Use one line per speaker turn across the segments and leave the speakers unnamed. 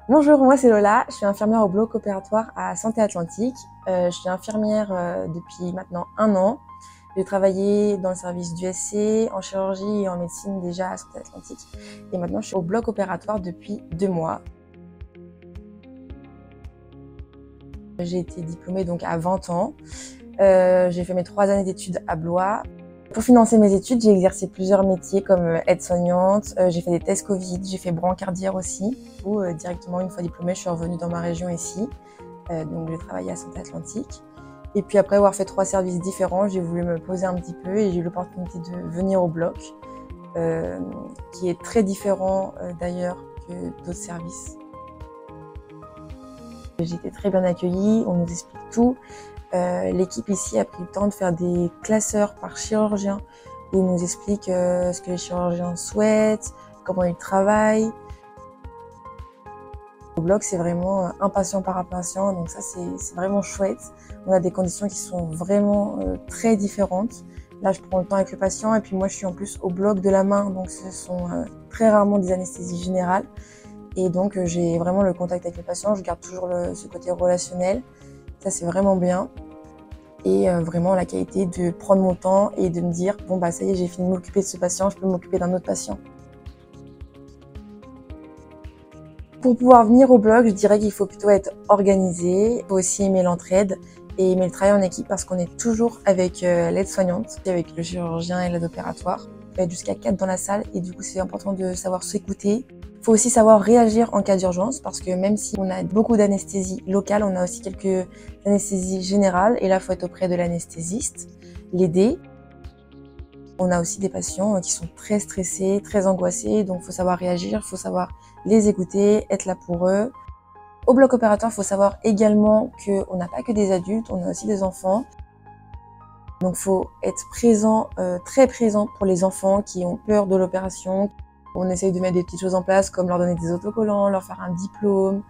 Bonjour, moi c'est Lola, je suis infirmière au bloc opératoire à Santé Atlantique. Je suis infirmière depuis maintenant 1 an. J'ai travaillé dans le service d'USC, en chirurgie et en médecine déjà à Santé Atlantique. Et maintenant je suis au bloc opératoire depuis 2 mois. J'ai été diplômée donc à 20 ans. J'ai fait mes 3 années d'études à Blois. Pour financer mes études, j'ai exercé plusieurs métiers comme aide-soignante, j'ai fait des tests Covid, j'ai fait brancardière aussi. Directement, une fois diplômée, je suis revenue dans ma région ici. Donc j'ai travaillé à Santé Atlantique. Et puis après avoir fait 3 services différents, j'ai voulu me poser un petit peu et j'ai eu l'opportunité de venir au bloc, qui est très différent d'ailleurs que d'autres services. J'ai été très bien accueillie, on nous explique tout. L'équipe ici a pris le temps de faire des classeurs par chirurgien où ils nous expliquent ce que les chirurgiens souhaitent, comment ils travaillent. Au bloc, c'est vraiment un patient par un patient, donc ça c'est vraiment chouette. On a des conditions qui sont vraiment très différentes. Là, je prends le temps avec le patient et puis moi je suis en plus au bloc de la main, donc ce sont très rarement des anesthésies générales. Et donc j'ai vraiment le contact avec le patient, je garde toujours ce côté relationnel. Ça c'est vraiment bien. Et vraiment la qualité de prendre mon temps et de me dire bon bah ça y est, j'ai fini de m'occuper de ce patient, je peux m'occuper d'un autre patient. Pour pouvoir venir au bloc, je dirais qu'il faut plutôt être organisé, il faut aussi aimer l'entraide et aimer le travail en équipe parce qu'on est toujours avec l'aide-soignante, avec le chirurgien et l'aide opératoire. On peut être jusqu'à 4 dans la salle et du coup c'est important de savoir s'écouter. Il faut aussi savoir réagir en cas d'urgence parce que même si on a beaucoup d'anesthésie locale, on a aussi quelques anesthésies générales et là il faut être auprès de l'anesthésiste, l'aider. On a aussi des patients qui sont très stressés, très angoissés, donc il faut savoir réagir, il faut savoir les écouter, être là pour eux. Au bloc opératoire, il faut savoir également qu'on n'a pas que des adultes, on a aussi des enfants. Donc il faut être présent, très présent pour les enfants qui ont peur de l'opération. On essaye de mettre des petites choses en place comme leur donner des autocollants, leur faire un diplôme,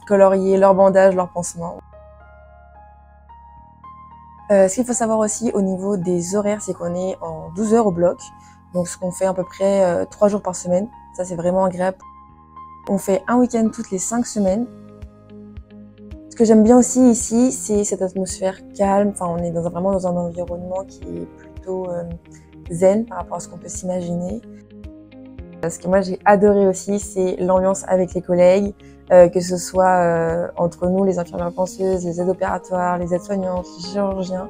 colorier leur bandage, leur pansement. Ce qu'il faut savoir aussi au niveau des horaires, c'est qu'on est en 12 heures au bloc. Donc ce qu'on fait à peu près 3 jours par semaine. Ça c'est vraiment agréable. On fait un week-end toutes les 5 semaines. Ce que j'aime bien aussi ici, c'est cette atmosphère calme. Enfin, on est vraiment dans un environnement qui est plutôt zen par rapport à ce qu'on peut s'imaginer. Ce que moi j'ai adoré aussi, c'est l'ambiance avec les collègues, que ce soit entre nous, les infirmières penseuses, les aides opératoires, les aides-soignantes, les chirurgiens.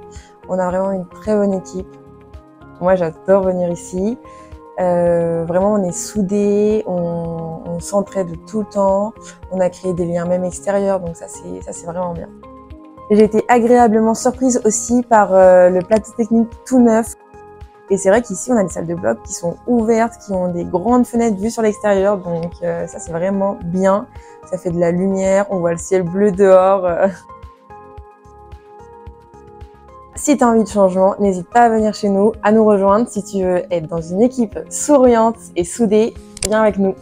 On a vraiment une très bonne équipe. Moi j'adore venir ici. Vraiment on est soudés, on s'entraide tout le temps, on a créé des liens même extérieurs, donc ça c'est vraiment bien. J'ai été agréablement surprise aussi par le plateau technique tout neuf. Et c'est vrai qu'ici, on a des salles de bloc qui sont ouvertes, qui ont des grandes fenêtres vues sur l'extérieur. Donc ça, c'est vraiment bien. Ça fait de la lumière, on voit le ciel bleu dehors. Si tu as envie de changement, n'hésite pas à venir chez nous, à nous rejoindre. Si tu veux être dans une équipe souriante et soudée, viens avec nous.